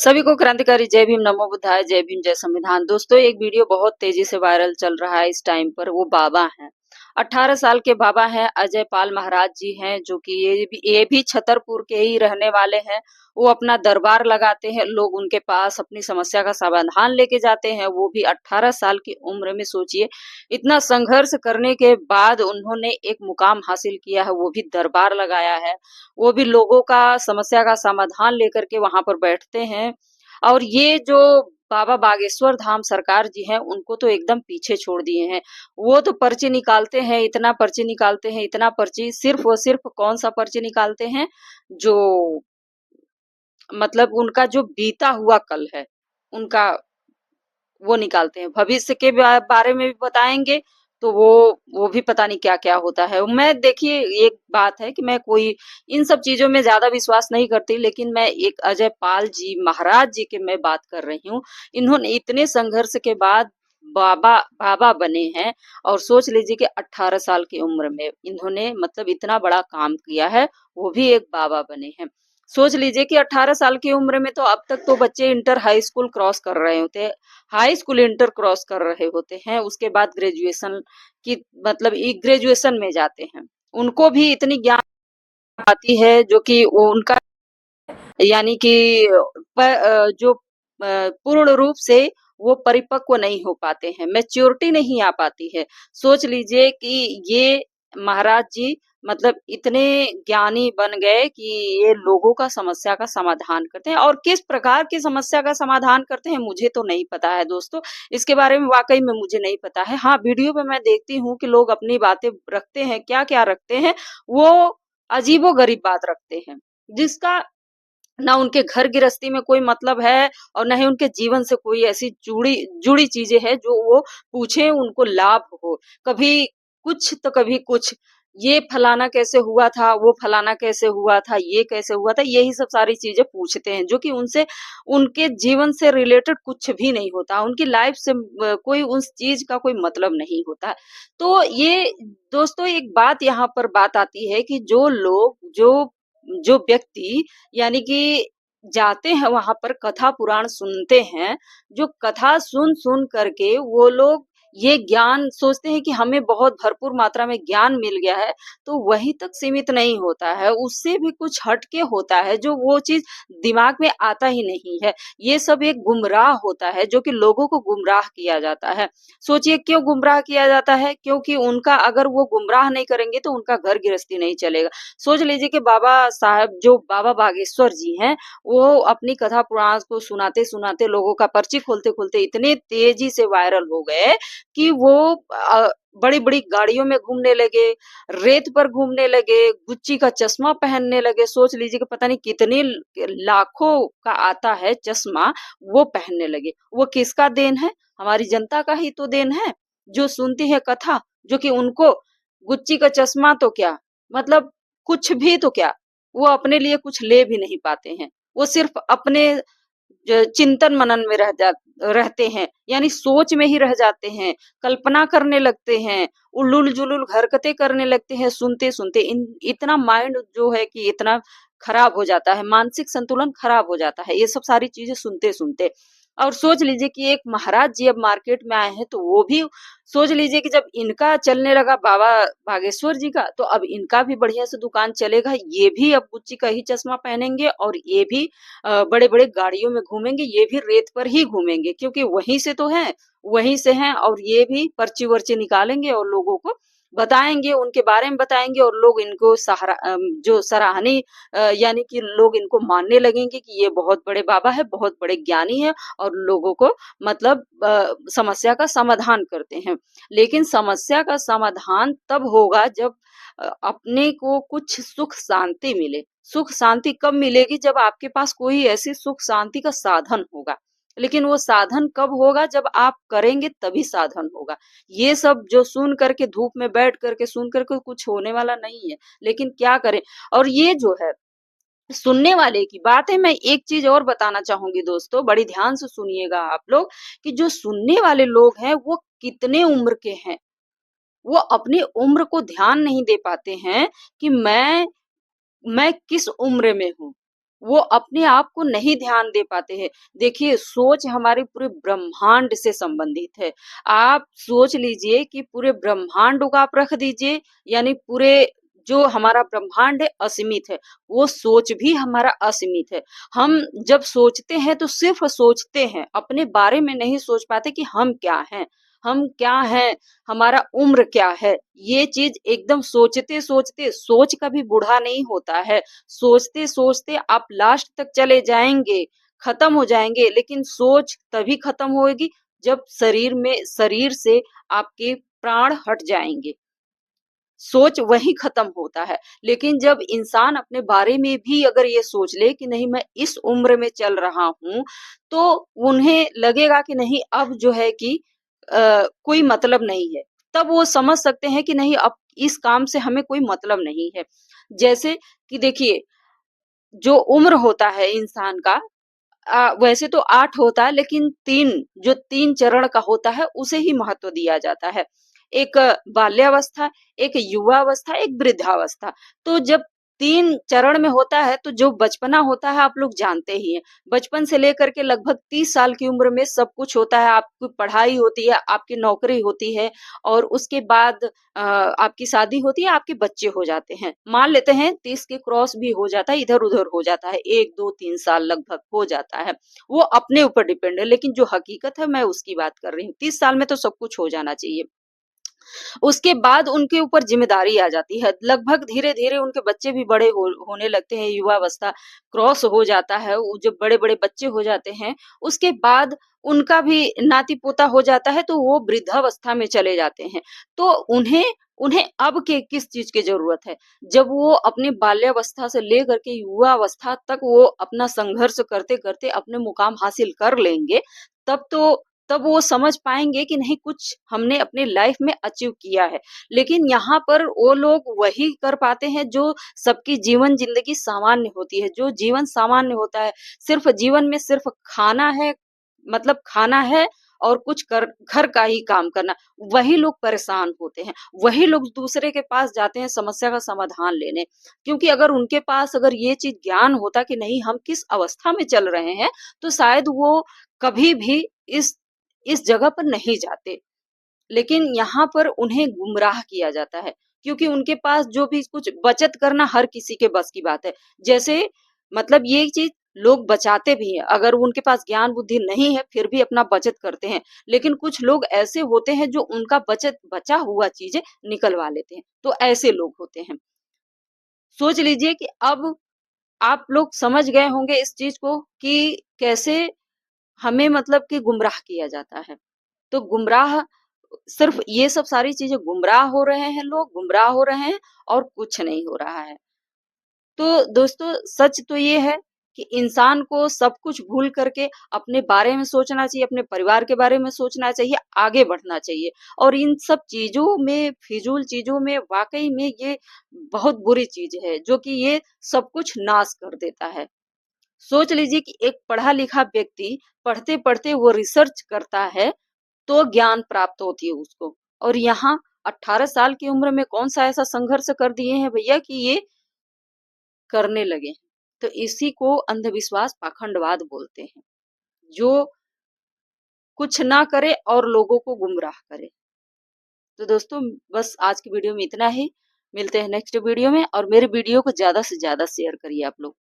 सभी को क्रांतिकारी जय भीम, नमो बुद्धाय, जय भीम, जय संविधान। दोस्तों, एक वीडियो बहुत तेजी से वायरल चल रहा है इस टाइम पर। वो बाबा हैं, 18 साल के बाबा हैं, अजय पाल महाराज जी हैं, जो कि ये भी छतरपुर के ही रहने वाले हैं। वो अपना दरबार लगाते हैं, लोग उनके पास अपनी समस्या का समाधान लेके जाते हैं। वो भी 18 साल की उम्र में। सोचिए, इतना संघर्ष करने के बाद उन्होंने एक मुकाम हासिल किया है, वो भी दरबार लगाया है। वो भी लोगों का समस्या का समाधान लेकर के वहां पर बैठते हैं। और ये जो बाबा बागेश्वर धाम सरकार जी हैं, उनको तो एकदम पीछे छोड़ दिए हैं। वो तो पर्ची निकालते हैं, इतना पर्ची निकालते हैं, इतना पर्ची। सिर्फ और सिर्फ कौन सा पर्ची निकालते हैं? जो मतलब उनका जो बीता हुआ कल है, उनका वो निकालते हैं। भविष्य के बारे में भी बताएंगे, तो वो भी पता नहीं क्या क्या होता है। मैं, देखिए, एक बात है कि मैं कोई इन सब चीजों में ज्यादा विश्वास नहीं करती, लेकिन मैं एक अजय पाल जी महाराज जी के मैं बात कर रही हूँ। इन्होंने इतने संघर्ष के बाद बाबा बाबा बने हैं। और सोच लीजिए कि 18 साल की उम्र में इन्होंने मतलब इतना बड़ा काम किया है, वो भी एक बाबा बने हैं। सोच लीजिए कि 18 साल की उम्र में तो अब तक तो बच्चे इंटर हाई स्कूल क्रॉस कर रहे होते हैं, हाई स्कूल इंटर क्रॉस कर रहे होते हैं, उसके बाद ग्रेजुएशन की मतलब ग्रेजुएशन में जाते हैं। उनको भी इतनी ज्ञान आती है, जो कि वो उनका यानी कि जो पूर्ण रूप से वो परिपक्व नहीं हो पाते हैं, मैच्योरिटी नहीं आ पाती है। सोच लीजिए कि ये महाराज जी मतलब इतने ज्ञानी बन गए कि ये लोगों का समस्या का समाधान करते हैं। और किस प्रकार की समस्या का समाधान करते हैं मुझे तो नहीं पता है दोस्तों। इसके बारे में वाकई में मुझे नहीं पता है। हाँ, वीडियो पे मैं देखती हूँ कि लोग अपनी बातें रखते हैं, क्या क्या रखते हैं। वो अजीबो गरीब बात रखते हैं, जिसका ना उनके घर गृहस्थी में कोई मतलब है, और ना ही उनके जीवन से कोई ऐसी जुड़ी जुड़ी चीजें हैं जो वो पूछे उनको लाभ हो। कभी कुछ तो कभी कुछ, ये फलाना कैसे हुआ था, वो फलाना कैसे हुआ था, ये कैसे हुआ था, यही सब सारी चीजें पूछते हैं, जो कि उनसे उनके जीवन से रिलेटेड कुछ भी नहीं होता, उनकी लाइफ से कोई उस चीज का कोई मतलब नहीं होता। तो ये दोस्तों, एक बात यहाँ पर बात आती है कि जो लोग जो जो व्यक्ति यानी कि जाते हैं वहां पर कथा पुराण सुनते हैं, जो कथा सुन सुन करके वो लोग ये ज्ञान सोचते हैं कि हमें बहुत भरपूर मात्रा में ज्ञान मिल गया है, तो वहीं तक सीमित नहीं होता है, उससे भी कुछ हटके होता है, जो वो चीज दिमाग में आता ही नहीं है। ये सब एक गुमराह होता है, जो कि लोगों को गुमराह किया जाता है। सोचिए क्यों गुमराह किया जाता है? क्योंकि उनका अगर वो गुमराह नहीं करेंगे तो उनका घर गृहस्थी नहीं चलेगा। सोच लीजिए कि बाबा साहब जो बाबा बागेश्वर जी हैं, वो अपनी कथा पुराण को सुनाते सुनाते लोगों का पर्ची खोलते खोलते इतने तेजी से वायरल हो गए कि वो बड़ी बड़ी गाड़ियों में घूमने लगे, रेत पर घूमने लगे, गुच्ची का चश्मा पहनने लगे। सोच लीजिए कि पता नहीं कितने लाखों का आता है चश्मा, वो पहनने लगे। वो किसका देन है? हमारी जनता का ही तो देन है, जो सुनती है कथा, जो कि उनको गुच्ची का चश्मा तो क्या, मतलब कुछ भी तो क्या, वो अपने लिए कुछ ले भी नहीं पाते हैं। वो सिर्फ अपने चिंतन मनन में रहते हैं, यानी सोच में ही रह जाते हैं, कल्पना करने लगते हैं, उलूल जुलूल हरकतें करने लगते हैं सुनते सुनते। इतना माइंड जो है कि इतना खराब हो जाता है, मानसिक संतुलन खराब हो जाता है, ये सब सारी चीजें सुनते सुनते। और सोच लीजिए कि एक महाराज जी अब मार्केट में आए हैं, तो वो भी सोच लीजिए कि जब इनका चलने लगा बाबा बागेश्वर जी का, तो अब इनका भी बढ़िया से दुकान चलेगा। ये भी अब गुच्ची का ही चश्मा पहनेंगे, और ये भी बड़े बड़े गाड़ियों में घूमेंगे, ये भी रेत पर ही घूमेंगे, क्योंकि वहीं से तो है, वहीं से हैं। और ये भी पर्ची वर्ची निकालेंगे और लोगों को बताएंगे, उनके बारे में बताएंगे, और लोग इनको जो सराहनीय यानी कि लोग इनको मानने लगेंगे कि ये बहुत बड़े बाबा है, बहुत बड़े ज्ञानी है, और लोगों को मतलब समस्या का समाधान करते हैं। लेकिन समस्या का समाधान तब होगा जब अपने को कुछ सुख शांति मिले। सुख शांति कब मिलेगी? जब आपके पास कोई ऐसी सुख शांति का साधन होगा। लेकिन वो साधन कब होगा? जब आप करेंगे तभी साधन होगा। ये सब जो सुन करके धूप में बैठ करके सुन करके कुछ होने वाला नहीं है। लेकिन क्या करें? और ये जो है सुनने वाले की बात है। मैं एक चीज और बताना चाहूंगी दोस्तों, बड़ी ध्यान से सुनिएगा आप लोग, कि जो सुनने वाले लोग हैं वो कितने उम्र के हैं। वो अपनी उम्र को ध्यान नहीं दे पाते हैं कि मैं किस उम्र में हूँ। वो अपने आप को नहीं ध्यान दे पाते हैं। देखिए, सोच हमारे पूरे ब्रह्मांड से संबंधित है। आप सोच लीजिए कि पूरे ब्रह्मांड को आप रख दीजिए, यानी पूरे जो हमारा ब्रह्मांड है असीमित है, वो सोच भी हमारा असीमित है। हम जब सोचते हैं तो सिर्फ सोचते हैं, अपने बारे में नहीं सोच पाते कि हम क्या हैं, हम क्या हैं, हमारा उम्र क्या है। ये चीज एकदम सोचते सोचते, सोच कभी बूढ़ा नहीं होता है। सोचते सोचते आप लास्ट तक चले जाएंगे, खत्म हो जाएंगे, लेकिन सोच तभी खत्म होएगी जब शरीर से आपके प्राण हट जाएंगे। सोच वहीं खत्म होता है। लेकिन जब इंसान अपने बारे में भी अगर ये सोच ले कि नहीं, मैं इस उम्र में चल रहा हूँ, तो उन्हें लगेगा कि नहीं, अब जो है कि कोई मतलब नहीं है। तब वो समझ सकते हैं कि नहीं, अब इस काम से हमें कोई मतलब नहीं है। जैसे कि देखिए, जो उम्र होता है इंसान का, वैसे तो 8 होता है, लेकिन 3, जो 3 चरण का होता है उसे ही महत्व दिया जाता है। एक बाल्यावस्था, एक युवावस्था, एक वृद्धावस्था। तो जब 3 चरण में होता है तो जो बचपना होता है आप लोग जानते ही हैं। बचपन से लेकर के लगभग 30 साल की उम्र में सब कुछ होता है, आपकी पढ़ाई होती है, आपकी नौकरी होती है, और उसके बाद आपकी शादी होती है, आपके बच्चे हो जाते हैं। मान लेते हैं 30 के क्रॉस भी हो जाता है, इधर-उधर हो जाता है, 1, 2, 3 साल लगभग हो जाता है। वो अपने ऊपर डिपेंड है, लेकिन जो हकीकत है मैं उसकी बात कर रही हूँ। 30 साल में तो सब कुछ हो जाना चाहिए। उसके बाद उनके ऊपर ज़िम्मेदारी आ जाती है। लगभग धीरे-धीरे उनके बच्चे भी बड़े होने लगते हैं, युवावस्था क्रॉस हो जाता है, वो जब बड़े-बड़े बच्चे हो जाते हैं, उसके बाद उनका भी नाती-पोता हो जाता है, तो वो वृद्धावस्था में चले जाते हैं। तो उन्हें उन्हें अब के किस चीज़ की ज़रूरत है? जब वो अपनी बाल्यावस्था से लेकर के युवावस्था तक वो अपना संघर्ष करते-करते अपने मुकाम हासिल कर लेंगे, तब तो तब वो समझ पाएँगे कि नहीं, कुछ हमने अपनी लाइफ में अचीव किया है। लेकिन यहाँ पर वो लोग वही कर पाते हैं जो सबकी जीवन ज़िंदगी सामान्य होती है। जो जीवन सामान्य होता है, सिर्फ़ जीवन में सिर्फ़ खाना है, मतलब खाना है और कुछ कर घर का ही काम करना, वही लोग परेशान होते हैं। वही लोग दूसरे के पास जाते हैं समस्या का समाधान लेने। क्योंकि अगर उनके पास अगर ये चीज़ ज्ञान होता कि नहीं, हम किस अवस्था में चल रहे हैं, तो शायद वो कभी भी इस जगह पर नहीं जाते। लेकिन यहाँ पर उन्हें गुमराह किया जाता है, क्योंकि उनके पास जो भी कुछ बचत करना हर किसी के बस की बात है। जैसे, मतलब ये चीज़ लोग बचाते भी हैं, अगर उनके पास ज्ञान बुद्धि नहीं है फिर भी अपना बचत करते हैं। लेकिन कुछ लोग ऐसे होते हैं जो उनका बचा हुआ चीज़ें निकलवा लेते हैं, तो ऐसे लोग होते हैं। सोच लीजिए कि अब आप लोग समझ गए होंगे इस चीज़ को कि कैसे हमें, मतलब कि गुमराह किया जाता है। तो गुमराह, सिर्फ़ ये सब सारी चीज़ें, गुमराह हो रहे हैं लोग, गुमराह हो रहे हैं और कुछ नहीं हो रहा है। तो दोस्तों, सच तो ये है कि इंसान को सब कुछ भूल करके अपने बारे में सोचना चाहिए, अपने परिवार के बारे में सोचना चाहिए, आगे बढ़ना चाहिए। और इन सब चीज़ों में, फ़िज़ूल चीज़ों में वाक़ई में ये बहुत बुरी चीज़ है, जो कि ये सब कुछ नाश कर देता है। सोच लीजिए कि एक पढ़ा-लिखा व्यक्ति पढ़ते-पढ़ते वो रिसर्च करता है, तो ज्ञान प्राप्त होती है उसको। और यहाँ 18 साल की उम्र में कौन-सा ऐसा संघर्ष कर दिए हैं भैया कि ये करने लगे हैं। तो इसी को अंधविश्वास, पाखंडवाद बोलते हैं, जो कुछ ना करे और लोगों को गुमराह करे। तो दोस्तों, बस आज की वीडियो में इतना ही। मिलते हैं नेक्स्ट वीडियो में, और मेरे वीडियो को ज़्यादा से ज़्यादा शेयर करिए आप लोग।